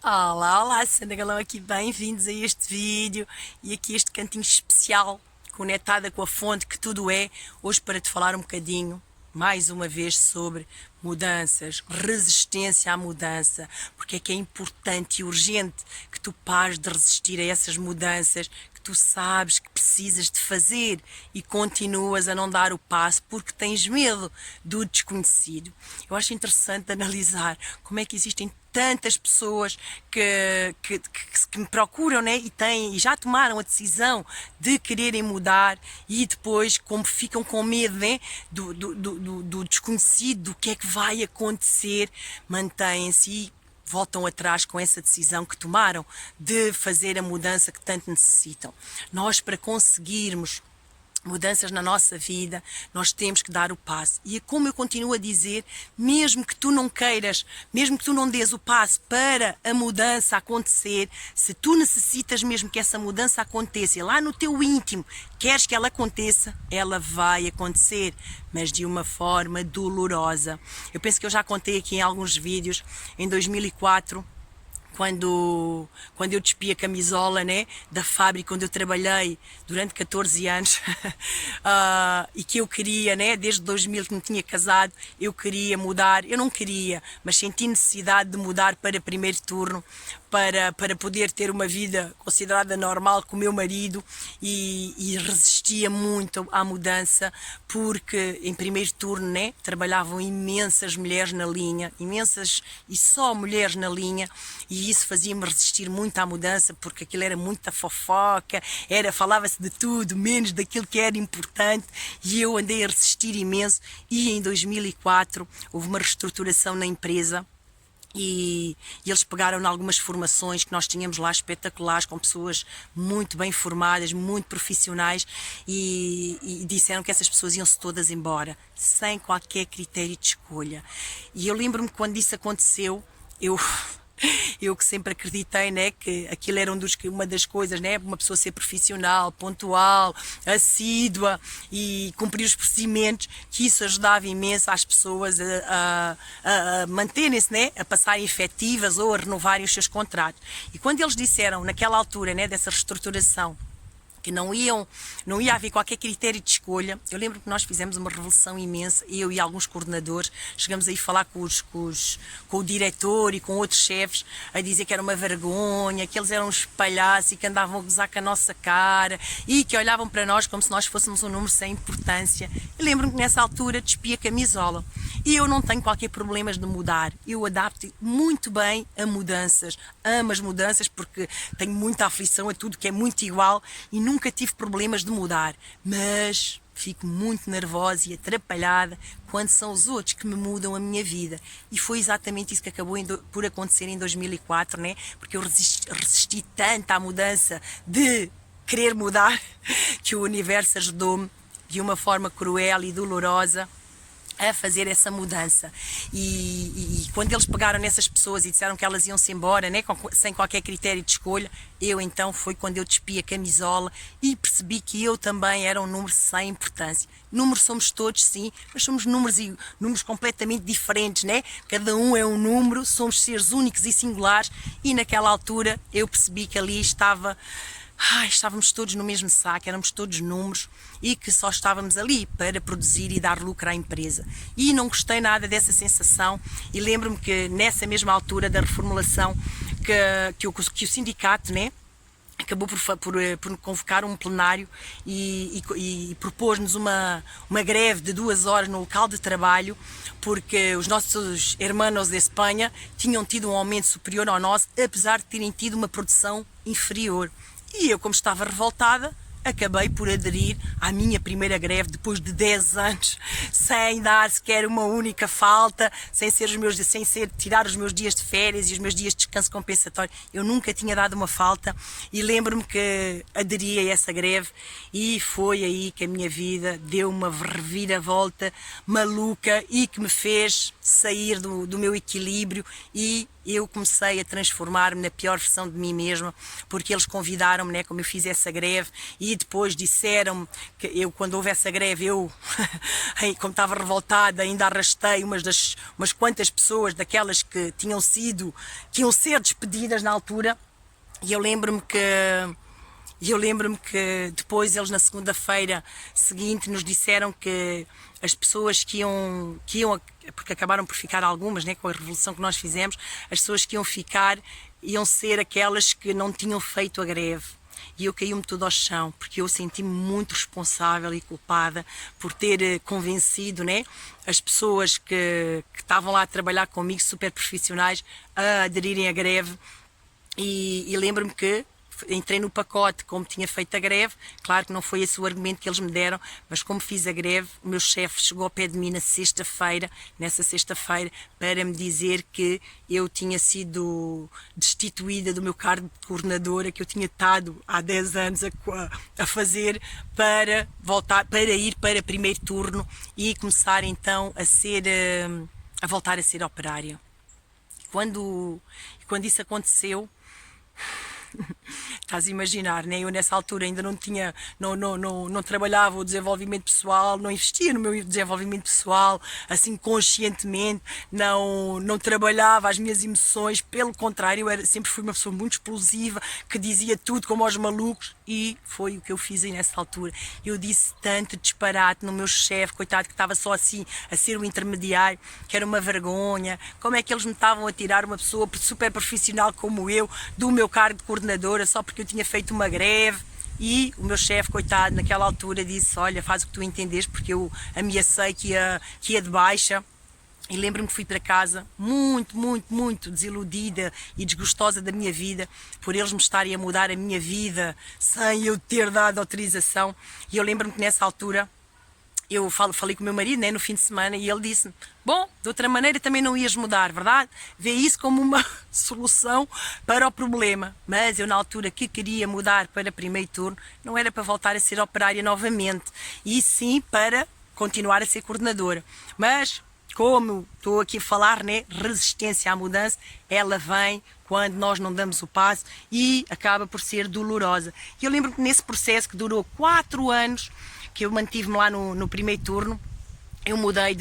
Olá, olá, Sandra Galão aqui, bem-vindos a este vídeo e aqui este cantinho especial, conectada com a fonte que tudo é, hoje para te falar um bocadinho, mais uma vez, sobre mudanças, resistência à mudança, porque é que é importante e urgente que tu pares de resistir a essas mudanças que tu sabes que precisas de fazer e continuas a não dar o passo porque tens medo do desconhecido. Eu acho interessante analisar como é que existem tantas pessoas que me procuram, né? E já tomaram a decisão de quererem mudar e depois, como ficam com medo, né? do desconhecido, do que é que vai acontecer, mantêm-se e voltam atrás com essa decisão que tomaram de fazer a mudança que tanto necessitam. Nós, para conseguirmos mudanças na nossa vida, nós temos que dar o passo. E é como eu continuo a dizer, mesmo que tu não queiras, mesmo que tu não dês o passo para a mudança acontecer, se tu necessitas mesmo que essa mudança aconteça, e lá no teu íntimo queres que ela aconteça, ela vai acontecer, mas de uma forma dolorosa. Eu penso que eu já contei aqui em alguns vídeos, em 2004, quando eu despi a camisola, né, da fábrica onde eu trabalhei durante 14 anos e que eu queria, né, desde 2000 que me tinha casado, eu queria mudar, eu não queria, mas senti necessidade de mudar para primeiro turno, para poder ter uma vida considerada normal com o meu marido e resistia muito à mudança porque em primeiro turno, né, trabalhavam imensas mulheres na linha, imensas e só mulheres na linha, e isso fazia-me resistir muito à mudança porque aquilo era muita fofoca, falava-se de tudo menos daquilo que era importante, e eu andei a resistir imenso. E em 2004 houve uma reestruturação na empresa. E eles pegaram em algumas formações que nós tínhamos lá espetaculares, com pessoas muito bem formadas, muito profissionais, e disseram que essas pessoas iam-se todas embora, sem qualquer critério de escolha. E eu lembro-me que quando isso aconteceu, eu que sempre acreditei, né, que aquilo era uma das coisas, né, uma pessoa ser profissional, pontual, assídua e cumprir os procedimentos, que isso ajudava imenso às pessoas a manterem-se, né, a passarem efetivas ou a renovarem os seus contratos. E quando eles disseram, naquela altura, né, dessa reestruturação, que não ia haver qualquer critério de escolha, eu lembro que nós fizemos uma revolução imensa, eu e alguns coordenadores, chegamos aí a falar com o diretor e com outros chefes, a dizer que era uma vergonha, que eles eram uns palhaços e que andavam a gozar com a nossa cara e que olhavam para nós como se nós fôssemos um número sem importância. Eu lembro-me que nessa altura despi a camisola e eu não tenho qualquer problema de mudar, eu adapto muito bem a mudanças, amo as mudanças porque tenho muita aflição a tudo que é muito igual e nunca tive problemas de mudar, mas fico muito nervosa e atrapalhada quando são os outros que me mudam a minha vida. E foi exatamente isso que acabou por acontecer em 2004, né? Porque eu resisti tanto à mudança de querer mudar que o universo ajudou-me de uma forma cruel e dolorosa a fazer essa mudança. E quando eles pegaram nessas pessoas e disseram que elas iam-se embora, né, sem qualquer critério de escolha, eu então foi quando eu despi a camisola e percebi que eu também era um número sem importância. Números somos todos, sim, mas somos números completamente diferentes, né? Cada um é um número, somos seres únicos e singulares, e naquela altura eu percebi que ali estávamos todos no mesmo saco, éramos todos números e que só estávamos ali para produzir e dar lucro à empresa. E não gostei nada dessa sensação e lembro-me que nessa mesma altura da reformulação que o sindicato, né, acabou por convocar um plenário e propôs-nos uma greve de 2 horas no local de trabalho, porque os nossos hermanos de Espanha tinham tido um aumento superior ao nosso, apesar de terem tido uma produção inferior. E eu, como estava revoltada, acabei por aderir à minha primeira greve depois de 10 anos, sem dar sequer uma única falta, sem tirar os meus dias de férias e os meus dias de descanso compensatório. Eu nunca tinha dado uma falta e lembro-me que aderi a essa greve e foi aí que a minha vida deu uma reviravolta maluca e que me fez sair do meu equilíbrio e eu comecei a transformar-me na pior versão de mim mesma, porque eles convidaram-me, né, como eu fiz essa greve, e depois disseram-me que eu, quando houve essa greve, eu, como estava revoltada, ainda arrastei umas quantas pessoas daquelas que que iam ser despedidas na altura, e eu lembro-me que depois eles na segunda-feira seguinte nos disseram que as pessoas que iam, porque acabaram por ficar algumas, né, com a revolução que nós fizemos, as pessoas que iam ficar iam ser aquelas que não tinham feito a greve. E eu caí-me tudo ao chão, porque eu senti-me muito responsável e culpada por ter convencido, né, as pessoas que estavam lá a trabalhar comigo, super profissionais, a aderirem à greve. E lembro-me que entrei no pacote como tinha feito a greve. Claro que não foi esse o argumento que eles me deram, mas como fiz a greve, o meu chefe chegou ao pé de mim nessa sexta-feira, para me dizer que eu tinha sido destituída do meu cargo de coordenadora, que eu tinha estado há 10 anos a fazer, para voltar, para ir para primeiro turno e começar então a voltar a ser operária. Quando isso aconteceu, estás a imaginar, né? Eu nessa altura ainda não trabalhava o desenvolvimento pessoal, não investia no meu desenvolvimento pessoal, assim conscientemente, não trabalhava as minhas emoções, pelo contrário, eu sempre fui uma pessoa muito explosiva, que dizia tudo como aos malucos, e foi o que eu fiz aí nessa altura. Eu disse tanto disparate no meu chefe, coitado, que estava só assim a ser o intermediário, que era uma vergonha. Como é que eles me estavam a tirar uma pessoa super profissional como eu do meu cargo de coordenadora só porque eu tinha feito uma greve? E o meu chefe, coitado, naquela altura disse: olha, faz o que tu entendes, porque eu ameacei que ia de baixa. E lembro-me que fui para casa muito desiludida e desgostosa da minha vida, por eles me estarem a mudar a minha vida sem eu ter dado autorização. E eu lembro-me que nessa altura eu falei com o meu marido, né, no fim de semana, e ele disse-me: bom, de outra maneira também não ias mudar, verdade? Vê isso como uma solução para o problema. Mas eu, na altura que queria mudar para primeiro turno, não era para voltar a ser operária novamente, e sim para continuar a ser coordenadora. Mas como estou aqui a falar, né, resistência à mudança, ela vem quando nós não damos o passo e acaba por ser dolorosa. E eu lembro que nesse processo, que durou 4 anos, que eu mantive-me lá no primeiro turno, eu mudei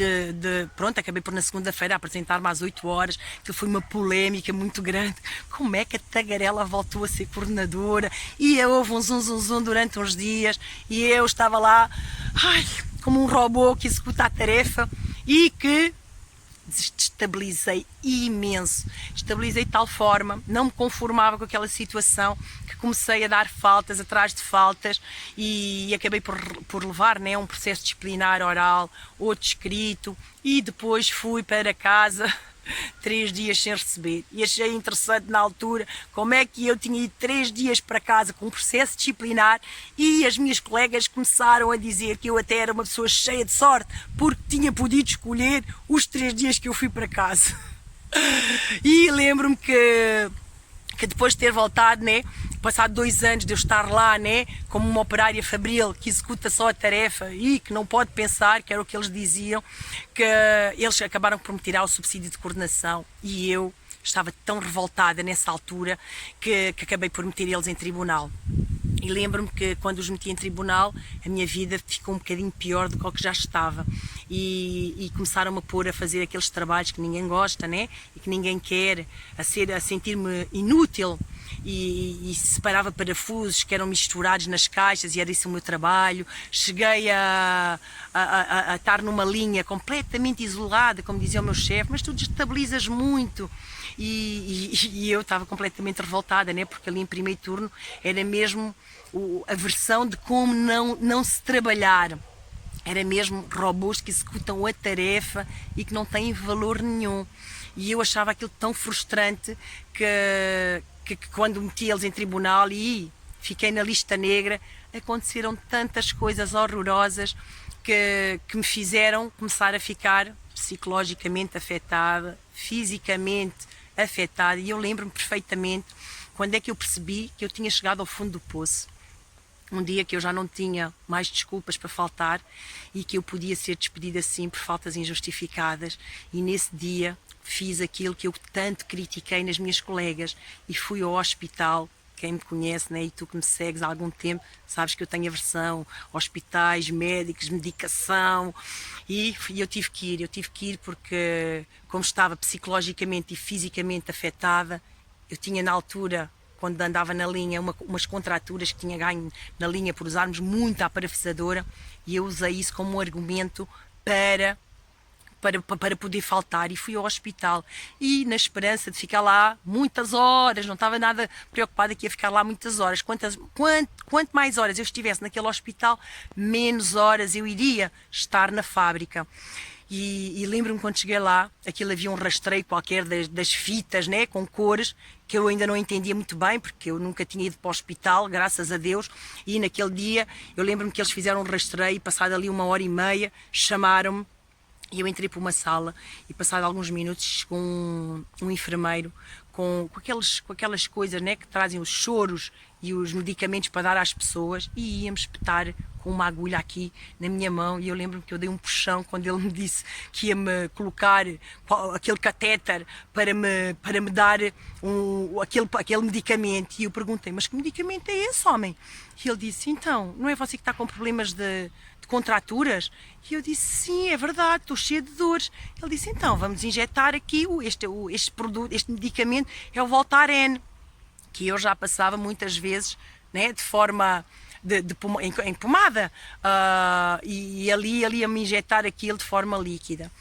pronto, acabei por na segunda-feira apresentar-me às 8 horas, que foi uma polémica muito grande. Como é que a Tagarela voltou a ser coordenadora? E houve um zum durante uns dias, e eu estava lá, como um robô que executa a tarefa, e que desestabilizei imenso. Estabilizei de tal forma, não me conformava com aquela situação, que comecei a dar faltas atrás de faltas, e acabei por levar, né, um processo disciplinar oral, outro escrito, e depois fui para casa 3 dias sem receber. E achei interessante na altura como é que eu tinha ido 3 dias para casa com um processo disciplinar, e as minhas colegas começaram a dizer que eu até era uma pessoa cheia de sorte, porque tinha podido escolher os 3 dias que eu fui para casa. E lembro-me que depois de ter voltado, né, passado 2 anos de eu estar lá, né, como uma operária fabril que executa só a tarefa e que não pode pensar, que era o que eles diziam, que eles acabaram por me tirar o subsídio de coordenação, e eu estava tão revoltada nessa altura que acabei por meter eles em tribunal. E lembro-me que quando os meti em tribunal, a minha vida ficou um bocadinho pior do que o que já estava. E começaram-me a pôr a fazer aqueles trabalhos que ninguém gosta, né? E que ninguém quer, a sentir-me inútil. E separava parafusos que eram misturados nas caixas, e era isso o meu trabalho. Cheguei a estar numa linha completamente isolada, como dizia o meu chefe: mas tu destabilizas muito. E eu estava completamente revoltada, né? Porque ali em primeiro turno era mesmo a versão de como não se trabalhar. Era mesmo robôs que executam a tarefa e que não têm valor nenhum. E eu achava aquilo tão frustrante que quando meti eles em tribunal e fiquei na lista negra, aconteceram tantas coisas horrorosas que me fizeram começar a ficar psicologicamente afetada, fisicamente afetada. E eu lembro-me perfeitamente quando é que eu percebi que eu tinha chegado ao fundo do poço. um dia que eu já não tinha mais desculpas para faltar e que eu podia ser despedida assim por faltas injustificadas, e nesse dia fiz aquilo que eu tanto critiquei nas minhas colegas e fui ao hospital. Quem me conhece, né, e tu que me segues há algum tempo, sabes que eu tenho aversão a hospitais, médicos, medicação, e eu tive que ir porque, como estava psicologicamente e fisicamente afetada, eu tinha na altura, quando andava na linha, umas contraturas que tinha ganho na linha por usarmos muita parafusadora, e eu usei isso como um argumento para poder faltar, e fui ao hospital, e na esperança de ficar lá muitas horas, não estava nada preocupada que ia ficar lá muitas horas. Quanto mais horas eu estivesse naquele hospital, menos horas eu iria estar na fábrica. E lembro-me quando cheguei lá, aquilo havia um rastreio qualquer das fitas, né, com cores, que eu ainda não entendia muito bem, porque eu nunca tinha ido para o hospital, graças a Deus, e naquele dia eu lembro-me que eles fizeram um rastreio, e passado ali 1h30, chamaram-me, e eu entrei para uma sala, e passado alguns minutos chegou um enfermeiro com aquelas coisas, né, que trazem os choros e os medicamentos para dar às pessoas, e ia-me espetar com uma agulha aqui na minha mão, e eu lembro-me que eu dei um puxão quando ele me disse que ia-me colocar aquele catéter para me dar aquele medicamento, e eu perguntei, mas que medicamento é esse, homem? E ele disse, então, não é você que está com problemas de contraturas? E eu disse, sim, é verdade, estou cheia de dores. Ele disse, então, vamos injetar aqui este produto, este medicamento, é o Voltaren, que eu já passava muitas vezes, né, de forma em pomada, e ali a me injetar aquilo de forma líquida.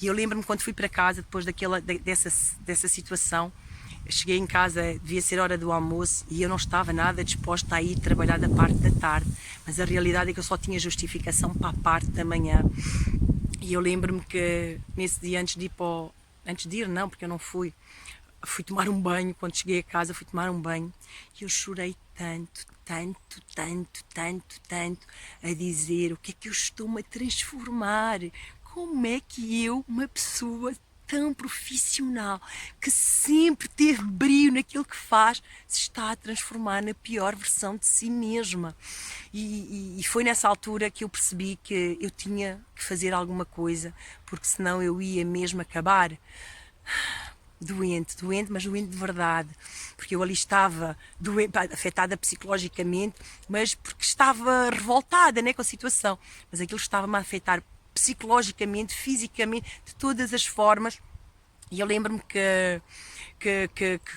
E eu lembro-me quando fui para casa, depois dessa situação, cheguei em casa, devia ser hora do almoço, e eu não estava nada disposta a ir trabalhar da parte da tarde, mas a realidade é que eu só tinha justificação para a parte da manhã. E eu lembro-me que nesse dia, antes de ir não, porque eu não fui tomar um banho. Quando cheguei a casa, fui tomar um banho, e eu chorei tanto a dizer, o que é que eu estou-me a transformar? Como é que eu, uma pessoa tão profissional, que sempre teve brilho naquilo que faz, se está a transformar na pior versão de si mesma? E foi nessa altura que eu percebi que eu tinha que fazer alguma coisa, porque senão eu ia mesmo acabar doente, mas doente de verdade, porque eu ali estava doente, afetada psicologicamente, mas porque estava revoltada, né, com a situação, mas aquilo estava-me a afetar psicologicamente, fisicamente, de todas as formas. E eu lembro-me que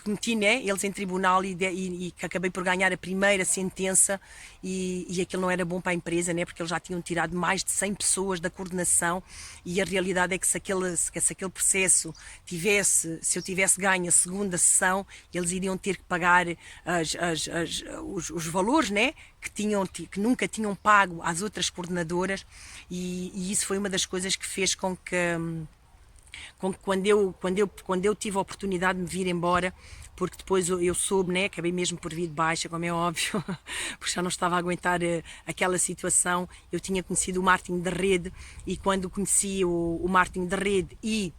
meti, né, eles em tribunal, e que acabei por ganhar a primeira sentença, e aquilo não era bom para a empresa, né, porque eles já tinham tirado mais de 100 pessoas da coordenação, e a realidade é que se aquele processo se eu tivesse ganho a segunda sessão, eles iriam ter que pagar os valores, né, que nunca tinham pago às outras coordenadoras, e isso foi uma das coisas que fez com que quando eu tive a oportunidade de me vir embora, porque depois eu soube, né, acabei mesmo por vir de baixa, como é óbvio, porque já não estava a aguentar aquela situação. Eu tinha conhecido o marketing de rede, e quando conheci o marketing de rede e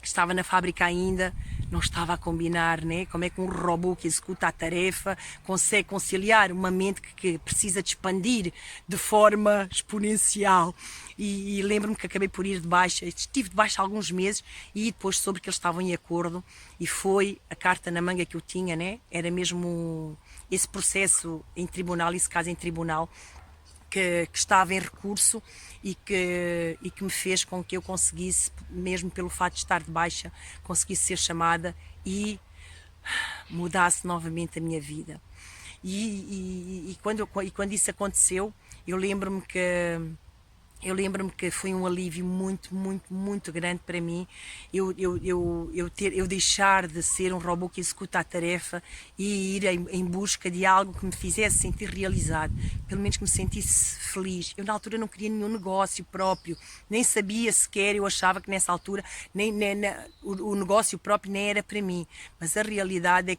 estava na fábrica ainda, não estava a combinar, né? Como é que um robô que executa a tarefa consegue conciliar uma mente que precisa de expandir de forma exponencial. E lembro-me que acabei por ir de baixa, estive de baixa alguns meses, e depois soube que eles estavam em acordo, e foi a carta na manga que eu tinha, né? Era mesmo esse processo em tribunal, esse caso em tribunal, que estava em recurso, e que me fez com que eu conseguisse, mesmo pelo fato de estar de baixa, conseguisse ser chamada e mudasse novamente a minha vida. E quando isso aconteceu, eu lembro-me que foi um alívio muito grande para mim, eu deixar de ser um robô que executa a tarefa e ir em busca de algo que me fizesse sentir realizado, pelo menos que me sentisse feliz. Eu na altura não queria nenhum negócio próprio, nem sabia sequer, eu achava que nessa altura o negócio próprio nem era para mim, mas a realidade é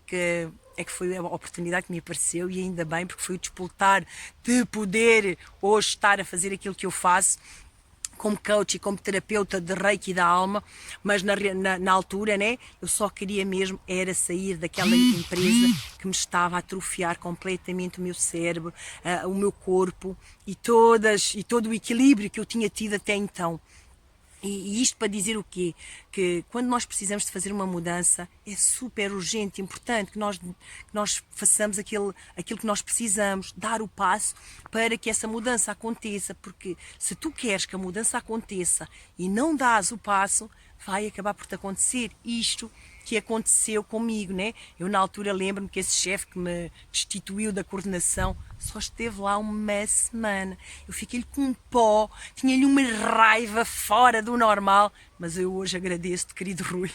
que foi a oportunidade que me apareceu, e ainda bem, porque foi o despoltar de poder hoje estar a fazer aquilo que eu faço, como coach e como terapeuta de Reiki da alma, mas na altura, né, eu só queria mesmo era sair daquela empresa que me estava a atrofiar completamente o meu cérebro, o meu corpo e todo o equilíbrio que eu tinha tido até então. E isto para dizer o quê? Que quando nós precisamos de fazer uma mudança, é super urgente, importante que nós façamos aquilo que nós precisamos, dar o passo para que essa mudança aconteça. Porque se tu queres que a mudança aconteça e não dás o passo, vai acabar por te acontecer isto que aconteceu comigo, né? Eu na altura lembro-me que esse chefe que me destituiu da coordenação só esteve lá uma semana. Eu fiquei-lhe com um pó, tinha-lhe uma raiva fora do normal, mas eu hoje agradeço-te, querido Rui,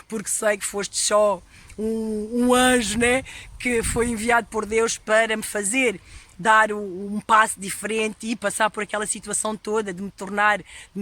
porque sei que foste só um anjo, né? Que foi enviado por Deus para me fazer dar um passo diferente e passar por aquela situação toda de me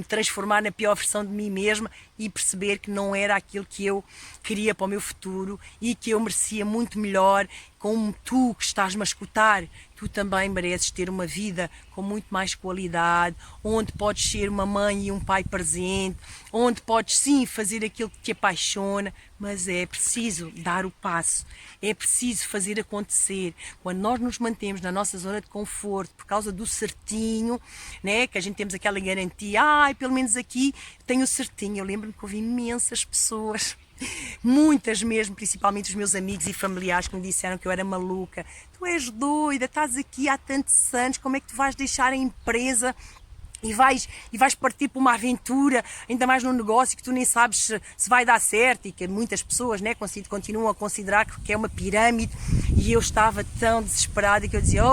transformar na pior versão de mim mesma e perceber que não era aquilo que eu queria para o meu futuro e que eu merecia muito melhor, como tu que estás-me a escutar. Tu também mereces ter uma vida com muito mais qualidade, onde podes ser uma mãe e um pai presente, onde podes sim fazer aquilo que te apaixona, mas é preciso dar o passo, é preciso fazer acontecer. Quando nós nos mantemos na nossa zona de conforto por causa do certinho, né, que a gente temos aquela garantia, pelo menos aqui tenho o certinho. Eu lembro-me que houve imensas pessoas, muitas mesmo, principalmente os meus amigos e familiares, que me disseram que eu era maluca. Tu és doida, estás aqui há tantos anos, como é que tu vais deixar a empresa e vais partir para uma aventura, ainda mais num negócio que tu nem sabes se vai dar certo, e que muitas pessoas, né, continuam a considerar que é uma pirâmide. E eu estava tão desesperada que eu dizia,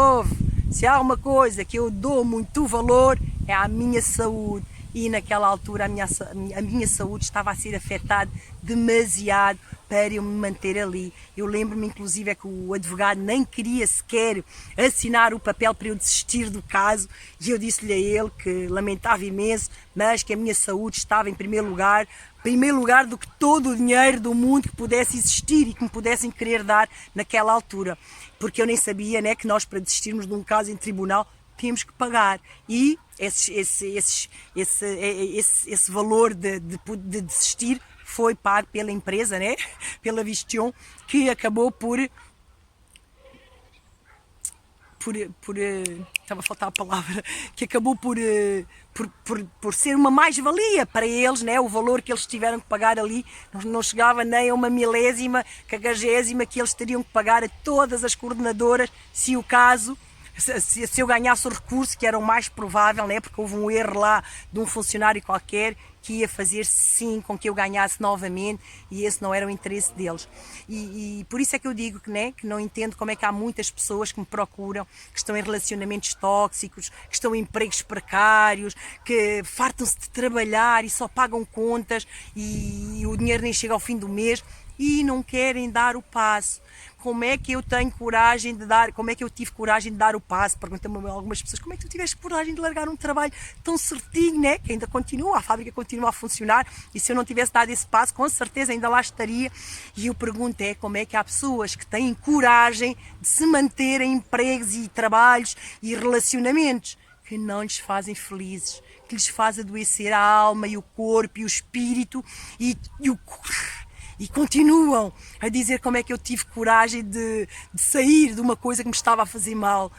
se há uma coisa que eu dou muito valor é à minha saúde. E naquela altura a minha saúde estava a ser afetada demasiado para eu me manter ali. Eu lembro-me inclusive que o advogado nem queria sequer assinar o papel para eu desistir do caso, e eu disse-lhe a ele que lamentava imenso, mas que a minha saúde estava em primeiro lugar do que todo o dinheiro do mundo que pudesse existir e que me pudessem querer dar naquela altura, porque eu nem sabia, né, que nós, para desistirmos de um caso em tribunal, temos que pagar, e esse valor de desistir foi pago pela empresa, né? Pela Vistion, que acabou por estava a faltar a palavra, que acabou por ser uma mais-valia para eles, né? O valor que eles tiveram que pagar ali não chegava nem a uma milésima, quadragésima que eles teriam que pagar a todas as coordenadoras se o caso... Se eu ganhasse o recurso, que era o mais provável, né? Porque houve um erro lá de um funcionário qualquer que ia fazer sim com que eu ganhasse novamente, e esse não era o interesse deles. E por isso é que eu digo que, né, que não entendo como é que há muitas pessoas que me procuram, que estão em relacionamentos tóxicos, que estão em empregos precários, que fartam-se de trabalhar e só pagam contas e o dinheiro nem chega ao fim do mês e não querem dar o passo. Como é que eu tenho coragem de dar, como é que eu tive coragem de dar o passo? Perguntam-me algumas pessoas, como é que tu tiveste coragem de largar um trabalho tão certinho, né? Que ainda continua, a fábrica continua a funcionar, e se eu não tivesse dado esse passo, com certeza ainda lá estaria. E eu pergunto como é que há pessoas que têm coragem de se manter em empregos e trabalhos e relacionamentos que não lhes fazem felizes, que lhes faz adoecer a alma e o corpo e o espírito e continuam a dizer como é que eu tive coragem de sair de uma coisa que me estava a fazer mal.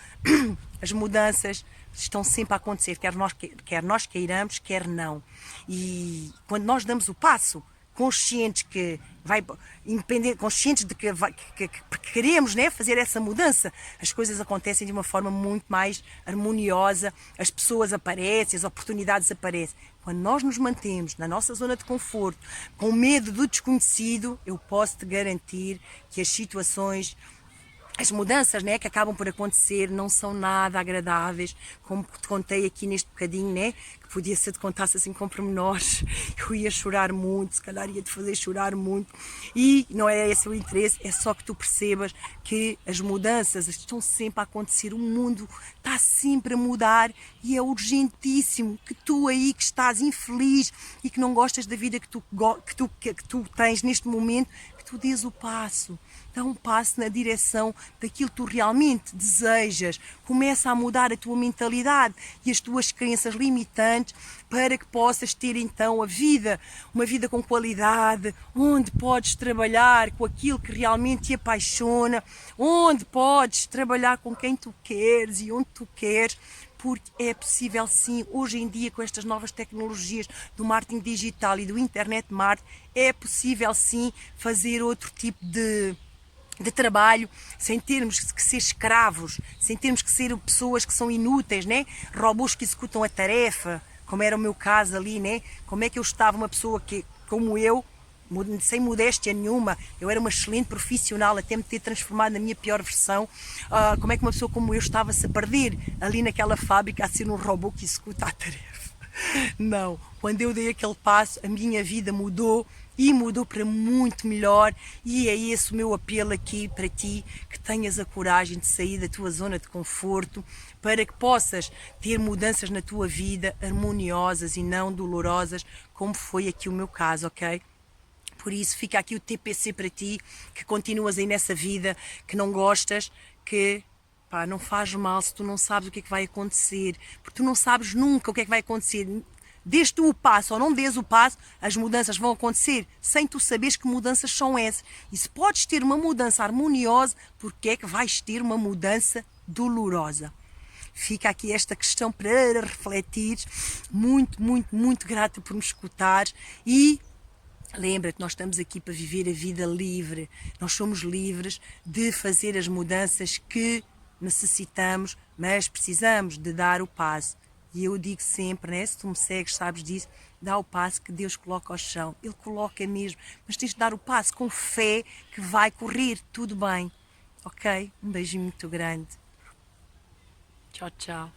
As mudanças estão sempre a acontecer, quer nós queiramos, quer não. E quando nós damos o passo, conscientes de que queremos, né, fazer essa mudança, as coisas acontecem de uma forma muito mais harmoniosa, as pessoas aparecem, as oportunidades aparecem. Quando nós nos mantemos na nossa zona de conforto, com medo do desconhecido, eu posso te garantir que as situações, as mudanças, né, que acabam por acontecer não são nada agradáveis, como te contei aqui neste bocadinho, né, que podia ser te contasse assim com pormenores, eu ia chorar muito, se calhar ia te fazer chorar muito, e não é esse o interesse, é só que tu percebas que as mudanças estão sempre a acontecer, o mundo está sempre a mudar e é urgentíssimo que tu aí que estás infeliz e que não gostas da vida que tu tens neste momento, tu dês o passo. Dá um passo na direção daquilo que tu realmente desejas. Começa a mudar a tua mentalidade e as tuas crenças limitantes para que possas ter então uma vida com qualidade, onde podes trabalhar com aquilo que realmente te apaixona, onde podes trabalhar com quem tu queres e onde tu queres, porque é possível sim, hoje em dia com estas novas tecnologias do marketing digital e do internet marketing, é possível sim fazer outro tipo de trabalho, sem termos que ser escravos, sem termos que ser pessoas que são inúteis, né? Robôs que executam a tarefa, como era o meu caso ali, né? Como é que eu estava uma pessoa que, como eu, sem modéstia nenhuma, eu era uma excelente profissional até me ter transformado na minha pior versão. Como é que uma pessoa como eu estava-se a perder ali naquela fábrica a ser um robô que executa a tarefa? Não, quando eu dei aquele passo, a minha vida mudou e mudou para muito melhor, e é esse o meu apelo aqui para ti, que tenhas a coragem de sair da tua zona de conforto para que possas ter mudanças na tua vida harmoniosas e não dolorosas, como foi aqui o meu caso, ok? Por isso fica aqui o TPC para ti, que continuas aí nessa vida, que não gostas, que pá, não faz mal se tu não sabes o que é que vai acontecer, porque tu não sabes nunca o que é que vai acontecer. Dês tu o passo ou não dês o passo, as mudanças vão acontecer sem tu saberes que mudanças são essas. E se podes ter uma mudança harmoniosa, porque é que vais ter uma mudança dolorosa? Fica aqui esta questão para refletir. Muito, muito, muito grata por me escutares e lembra-te, nós estamos aqui para viver a vida livre. Nós somos livres de fazer as mudanças que necessitamos, mas precisamos de dar o passo. E eu digo sempre, né? Se tu me segues, sabes disso, dá o passo que Deus coloca ao chão. Ele coloca mesmo, mas tens de dar o passo com fé que vai correr tudo bem. Ok? Um beijinho muito grande. Tchau, tchau.